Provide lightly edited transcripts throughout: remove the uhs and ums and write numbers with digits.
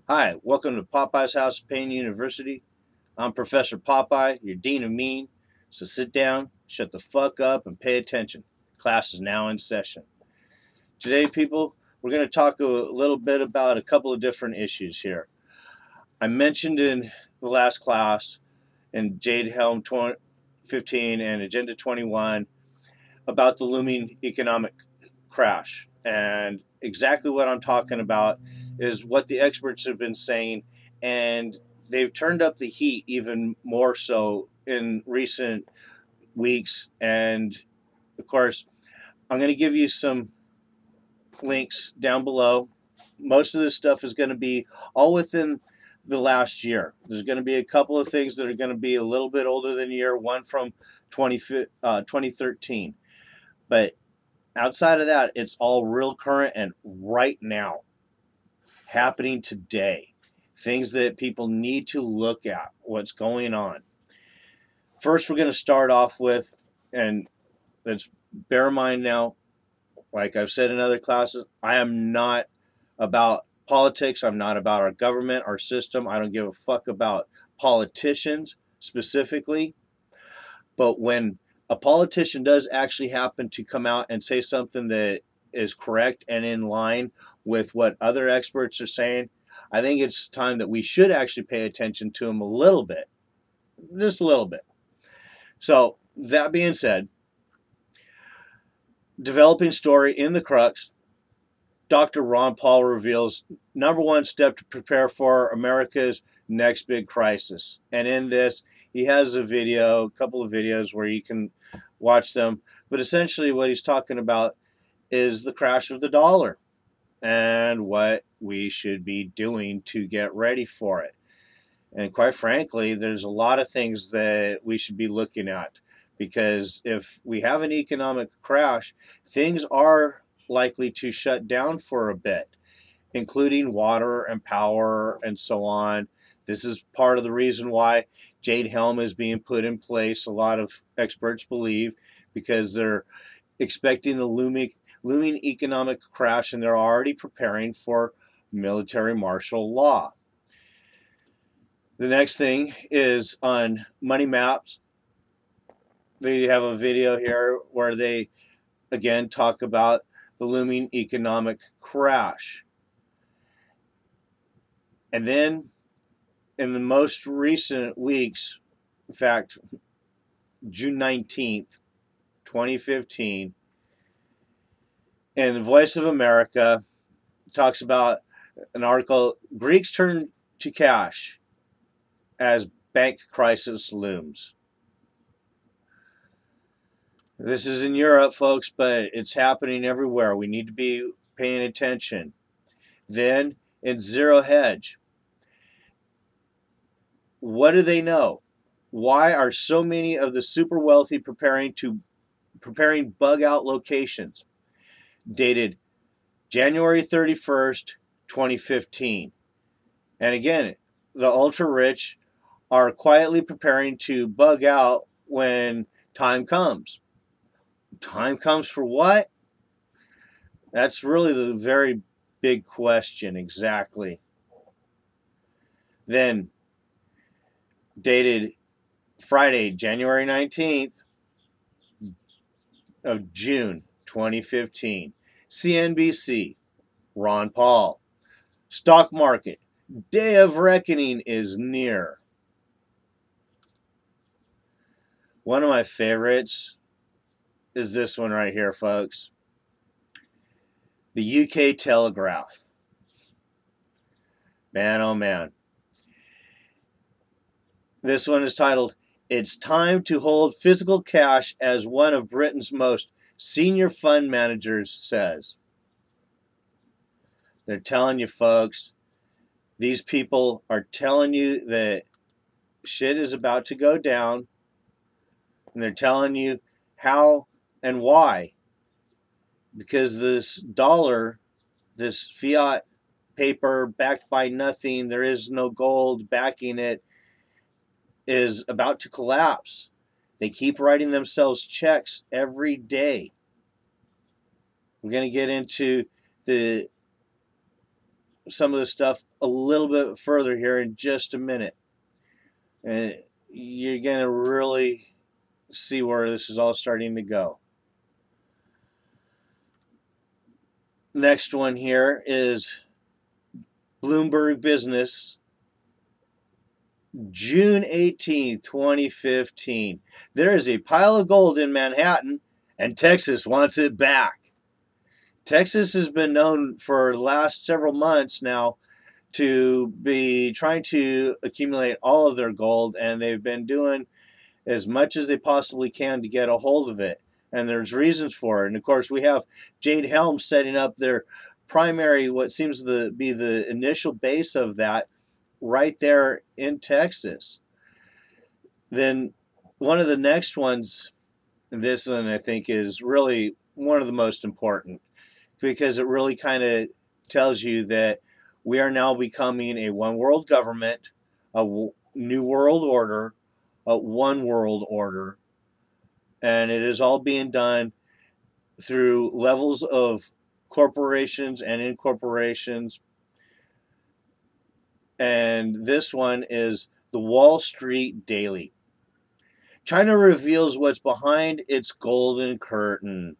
Hi, welcome to Popeye's House of Pain University. I'm Professor Popeye, your Dean of Mean. So sit down, shut the fuck up, and pay attention. Class is now in session. Today, people, we're going to talk a little bit about a couple of different issues here. I mentioned in the last class in Jade Helm 15 and Agenda 21 about the looming economic crash. And exactly what I'm talking about is what the experts have been saying, and they've turned up the heat even more so in recent weeks. And of course, I'm going to give you some links down below. Most of this stuff is going to be all within the last year. There's going to be a couple of things that are going to be a little bit older than a year, one from 2013. But outside of that, it's all real current and right now, happening today. Things that people need to look at, what's going on. First, we're going to start off with, and let's bear in mind now, like I've said in other classes, I am not about politics. I'm not about our government, our system. I don't give a fuck about politicians specifically. But when a politician does actually happen to come out and say something that is correct and in line with what other experts are saying, I think it's time that we should actually pay attention to them a little bit, just a little bit. So, that being said, developing story in the crux, Dr. Ron Paul reveals number one step to prepare for America's next big crisis. And in this, he has a couple of videos where you can watch them. But essentially, what he's talking about is the crash of the dollar and what we should be doing to get ready for it. And quite frankly, there's a lot of things that we should be looking at, because if we have an economic crash, things are likely to shut down for a bit, including water and power and so on. This is part of the reason why Jade Helm is being put in place, a lot of experts believe, because they're expecting the looming economic crash, and they're already preparing for military martial law. The next thing is on Money Maps. They have a video here where they again talk about the looming economic crash. And then in the most recent weeks, in fact, June 19th, 2015, and the Voice of America talks about an article, Greeks turn to cash as bank crisis looms. This is in Europe, folks, but it's happening everywhere. We need to be paying attention. Then in Zero Hedge, what do they know? Why are so many of the super wealthy preparing bug out locations? Dated January 31st, 2015. And again, the ultra rich are quietly preparing to bug out when time comes. Time comes for what? That's really the very big question, exactly. Then, dated Friday, January 19th of June 2015, CNBC, Ron Paul. Stock market, day of reckoning is near. One of my favorites is this one right here, folks. The UK Telegraph. Man, oh man. This one is titled, It's Time to Hold Physical Cash, as one of Britain's most senior fund managers says. They're telling you, folks, these people are telling you that shit is about to go down, and they're telling you how and why. Because this dollar, this fiat paper backed by nothing, there is no gold backing it, is about to collapse. They keep writing themselves checks every day. We're going to get into the some of the stuff a little bit further here in just a minute. And you're going to really see where this is all starting to go. Next one here is Bloomberg Business, June 18th, 2015. There is a pile of gold in Manhattan, and Texas wants it back. Texas has been known for the last several months now to be trying to accumulate all of their gold, and they've been doing as much as they possibly can to get a hold of it. And there's reasons for it. And of course, we have Jade Helms setting up their primary, what seems to be the initial base of that, right there in Texas. Then one of the next ones, this one I think is really one of the most important, because it really kind of tells you that we are now becoming a one world government, a new world order, a one world order, and it is all being done through levels of corporations and incorporations. And this one is the Wall Street Daily. China reveals what's behind its golden curtain.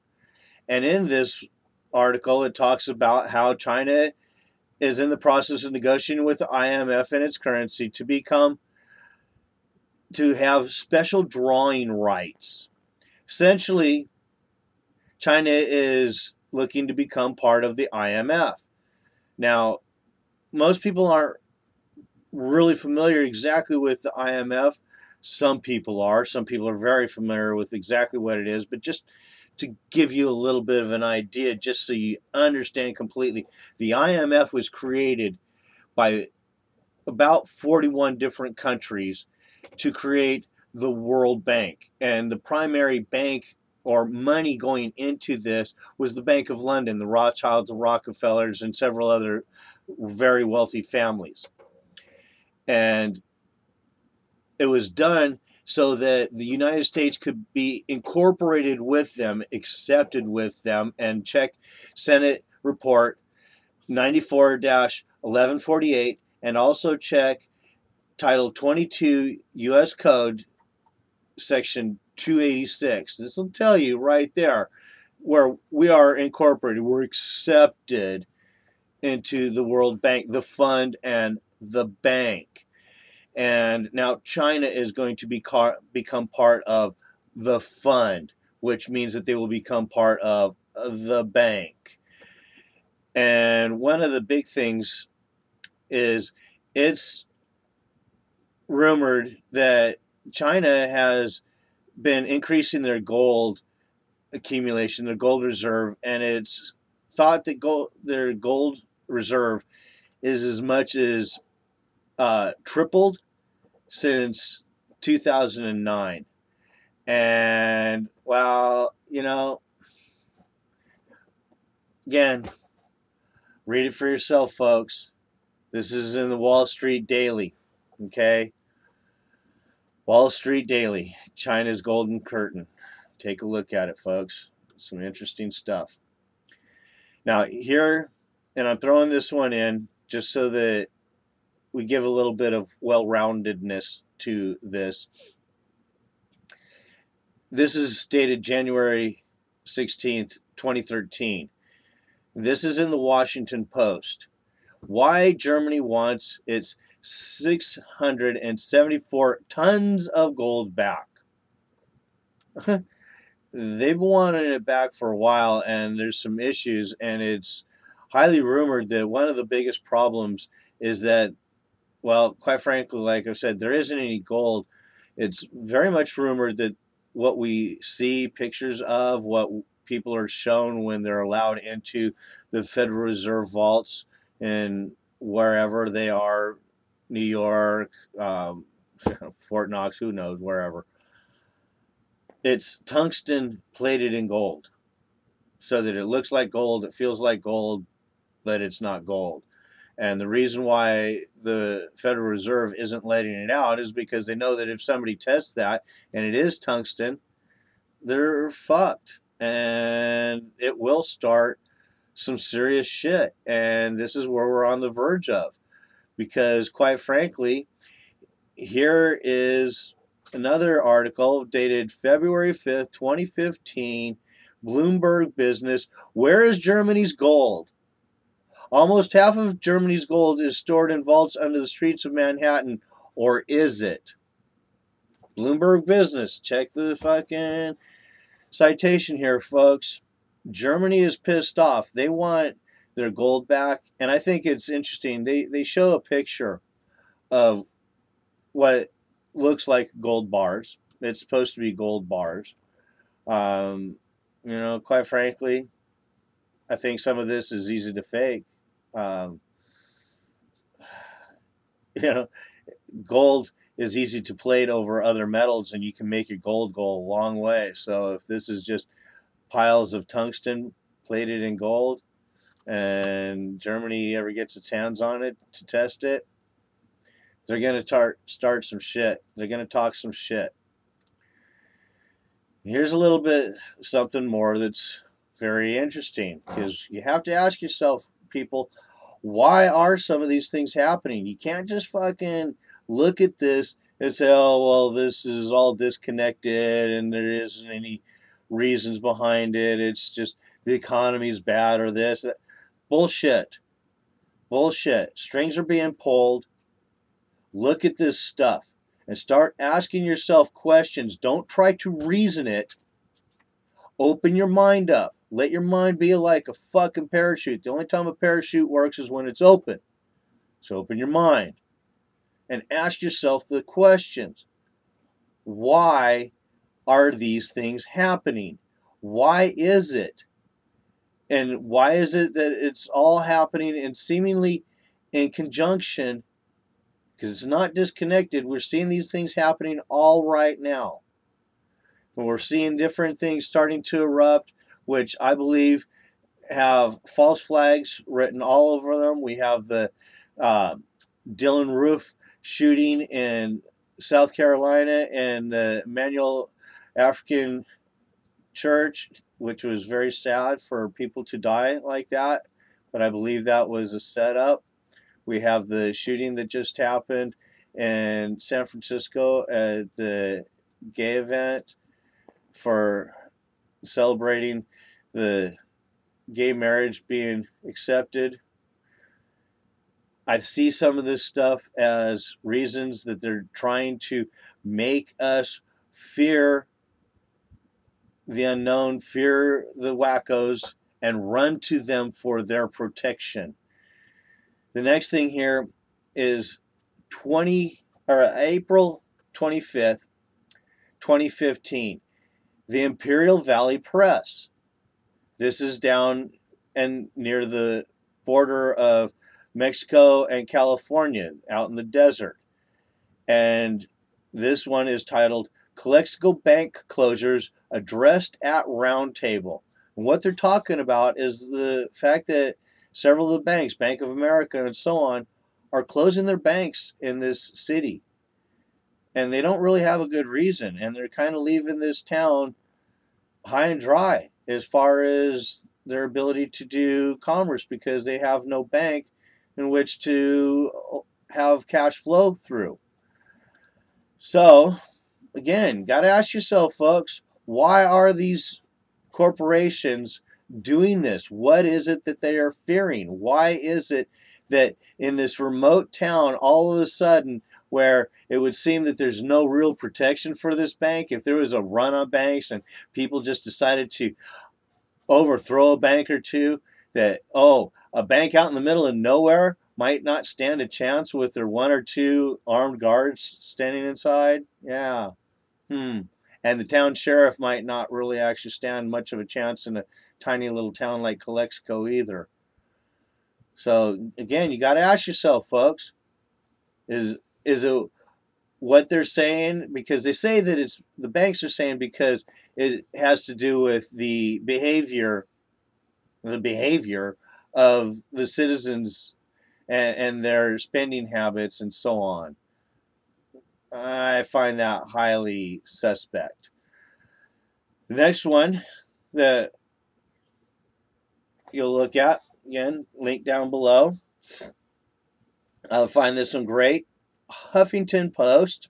And in this article, it talks about how China is in the process of negotiating with the IMF and its currency to have special drawing rights. Essentially, China is looking to become part of the IMF. Now, most people aren't really familiar exactly with the IMF. Some people are. Some people are very familiar with exactly what it is. But just to give you a little bit of an idea, just so you understand completely, the IMF was created by about 41 different countries to create the World Bank. And the primary bank or money going into this was the Bank of London, the Rothschilds, the Rockefellers, and several other very wealthy families. And it was done so that the United States could be incorporated with them, accepted with them, and check Senate Report 94-1148, and also check Title 22 U.S. Code Section 286. This will tell you right there where we are incorporated. We're accepted into the World Bank, the fund, and the bank. And now China is going to become part of the fund, which means that they will become part of the bank. And one of the big things is it's rumored that China has been increasing their gold accumulation, their gold reserve, and it's thought that their gold reserve is as much as tripled since 2009. And well, again, read it for yourself, folks. This is in the Wall Street Daily. Okay? Wall Street Daily, China's Golden Curtain. Take a look at it, folks. Some interesting stuff. Now, here, and I'm throwing this one in just so that we give a little bit of well-roundedness to this. This is dated January 16th, 2013. This is in the Washington Post. Why Germany wants its 674 tons of gold back. They've wanted it back for a while, and there's some issues, and it's highly rumored that one of the biggest problems is that, well, quite frankly, like I said, there isn't any gold. It's very much rumored that what we see pictures of, what people are shown when they're allowed into the Federal Reserve vaults and wherever they are, New York, Fort Knox, who knows, wherever. It's tungsten plated in gold so that it looks like gold, it feels like gold, but it's not gold. And the reason why the Federal Reserve isn't letting it out is because they know that if somebody tests that and it is tungsten, they're fucked. And it will start some serious shit. And this is where we're on the verge of. Because, quite frankly, here is another article dated February 5th, 2015. Bloomberg Business. Where is Germany's gold? Almost half of Germany's gold is stored in vaults under the streets of Manhattan. Or is it? Bloomberg Business. Check the fucking citation here, folks. Germany is pissed off. They want their gold back. And I think it's interesting. They show a picture of what looks like gold bars. It's supposed to be gold bars. Quite frankly, I think some of this is easy to fake. Um, you know, gold is easy to plate over other metals, and you can make your gold go a long way. So if this is just piles of tungsten plated in gold, and Germany ever gets its hands on it to test it, they're going to start some shit. They're going to talk some shit. Here's a little bit something more that's very interesting, because you have to ask yourself, people, why are some of these things happening? You can't just fucking look at this and say, oh, well, this is all disconnected and there isn't any reasons behind it. It's just the economy's bad or this. Bullshit. Bullshit. Strings are being pulled. Look at this stuff and start asking yourself questions. Don't try to reason it. Open your mind up. Let your mind be like a fucking parachute. The only time a parachute works is when it's open. So open your mind and ask yourself the questions. Why are these things happening? Why is it? And why is it that it's all happening and seemingly in conjunction? Because it's not disconnected. We're seeing these things happening all right now. And we're seeing different things starting to erupt, which I believe have false flags written all over them. We have the Dylan Roof shooting in South Carolina and the Emmanuel African Church, which was very sad for people to die like that. But I believe that was a setup. We have the shooting that just happened in San Francisco at the gay event for celebrating the gay marriage being accepted. I see some of this stuff as reasons that they're trying to make us fear the unknown, fear the wackos, and run to them for their protection. The next thing here is April 25th, 2015. The Imperial Valley Press. This is down and near the border of Mexico and California, out in the desert. And this one is titled Calexico Bank Closures Addressed at Roundtable. And what they're talking about is the fact that several of the banks, Bank of America and so on, are closing their banks in this city. And they don't really have a good reason. And they're kind of leaving this town high and dry as far as their ability to do commerce, because they have no bank in which to have cash flow through. So, again, got to ask yourself, folks, why are these corporations doing this? What is it that they are fearing? Why is it that in this remote town, all of a sudden, where it would seem that there's no real protection for this bank, if there was a run on banks and people just decided to overthrow a bank or two, that, a bank out in the middle of nowhere might not stand a chance with their one or two armed guards standing inside? Yeah. And the town sheriff might not really actually stand much of a chance in a tiny little town like Calexico either. So, again, you got to ask yourself, folks, is it what they're saying? Because they say that it's, the banks are saying, because it has to do with the behavior of the citizens and their spending habits and so on. I find that highly suspect. The next one, the you'll look at. Again, link down below. I'll find this one great. Huffington Post.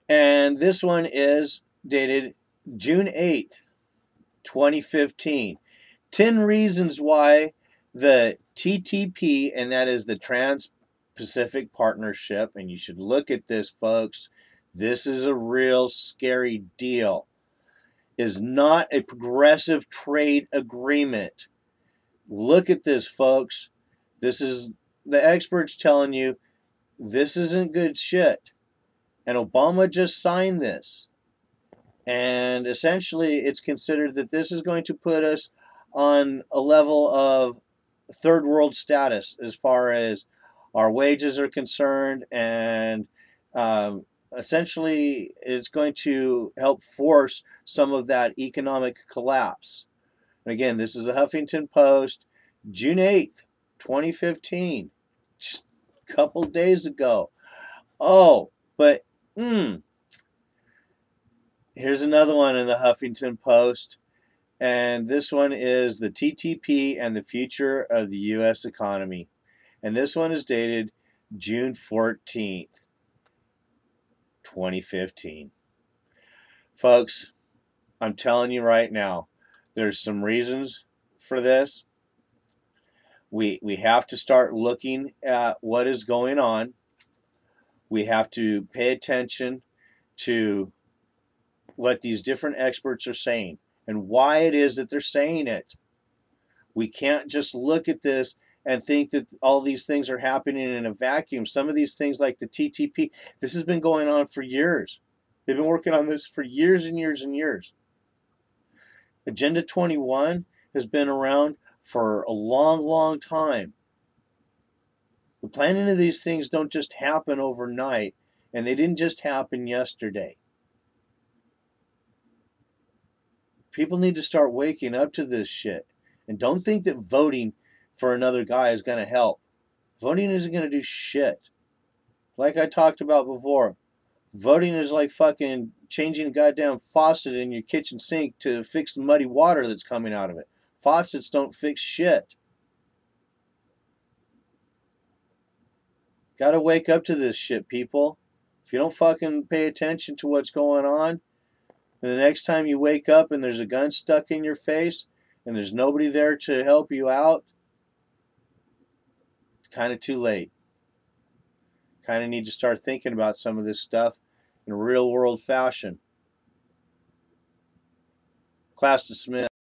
And this one is dated June 8th, 2015. 10 reasons why the TTP, and that is the Trans-Pacific Partnership, and you should look at this, folks. This is a real scary deal. Is not a progressive trade agreement. Look at this, folks. This is the experts telling you this isn't good shit. And Obama just signed this. And essentially, it's considered that this is going to put us on a level of third world status as far as our wages are concerned. And essentially, it's going to help force some of that economic collapse. And again, this is the Huffington Post, June 8th, 2015, just a couple days ago. Oh, but here's another one in the Huffington Post, and this one is the TTP and the future of the U.S. economy. And this one is dated June 14th, 2015. Folks, I'm telling you right now, there's some reasons for this. We have to start looking at what is going on. We have to pay attention to what these different experts are saying and why it is that they're saying it. We can't just look at this and think that all these things are happening in a vacuum. Some of these things, like the TTP, this has been going on for years. They've been working on this for years and years and years. Agenda 21 has been around for a long, long time. The planning of these things don't just happen overnight, and they didn't just happen yesterday. People need to start waking up to this shit. And don't think that voting for another guy is going to help. Voting isn't going to do shit. Like I talked about before, voting is like fucking changing a goddamn faucet in your kitchen sink to fix the muddy water that's coming out of it. Faucets don't fix shit. Gotta wake up to this shit, people. If you don't fucking pay attention to what's going on, then the next time you wake up and there's a gun stuck in your face and there's nobody there to help you out, it's kind of too late. Kind of need to start thinking about some of this stuff in a real world fashion. Class dismissed.